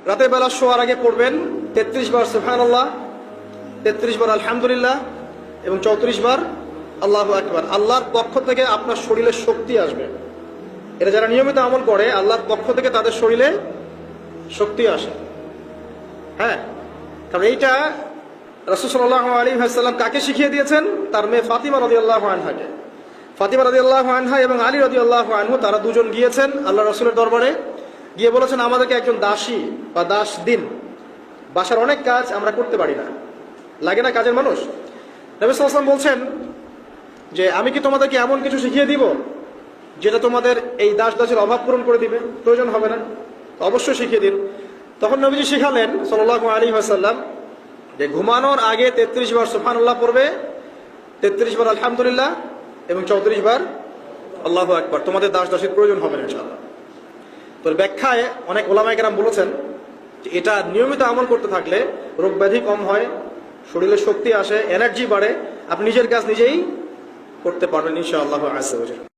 রাতের বেলা শোয়ার আগে পড়বেন 33 বার সুবহানাল্লাহ, 33 বার আলহামদুলিল্লাহ এবং 34 বার আল্লাহু আকবার। আল্লাহর পক্ষ থেকে আপনার শরীরে শক্তি আসবে। এটা যারা নিয়মিত আমল করে আল্লাহর পক্ষ থেকে তাদের শরীরে শক্তি আসে। হ্যাঁ, কারণ এইটা রাসূল সাল্লাল্লাহু আলাইহি ওয়াসাল্লাম কাকে শিখিয়ে দিয়েছেন? তার মেয়ে ফাতিমা রাদিয়াল্লাহু আনহাকে। ফাতিমা রাদিয়াল্লাহু আনহা এবং আলী রাদিয়াল্লাহু আনহু তারা দুজন গিয়েছেন আল্লাহ রাসূলের দরবারে, গিয়ে বলেছেন আমাদেরকে একজন দাসী বা দাস দিন, বাসার অনেক কাজ আমরা করতে পারি না, লাগে না কাজের মানুষ। নবী সাল্লাল্লাহু আলাইহি ওয়াসাল্লাম বলছেন যে আমি কি তোমাদেরকে এমন কিছু শিখিয়ে দিব যেটা তোমাদের এই দাস দাসের অভাব পূরণ করে দিবে, প্রয়োজন হবে না? অবশ্যই শিখিয়ে দিন। তখন নবীজি শিখালেন সাল্লাল্লাহু আলাইহি ওয়াসাল্লাম যে ঘুমানোর আগে 33 বার সুবহানাল্লাহ পড়বে, 33 বার আলহামদুলিল্লাহ এবং 34 বার আল্লাহু আকবার। তোমাদের দাস দাসীর প্রয়োজন হবে না ইনশাআল্লাহ। তো ব্যাখ্যায় অনেক ওলামায়ে কেরাম বলেছেন যে এটা নিয়মিত আমল করতে থাকলে রোগ ব্যাধি কম হয়, শরীরে শক্তি আসে, এনার্জি বাড়ে, আপনি নিজের কাজ নিজেই করতে পারবেন ইনশাআল্লাহ আযজা ওয়া জাল্লা।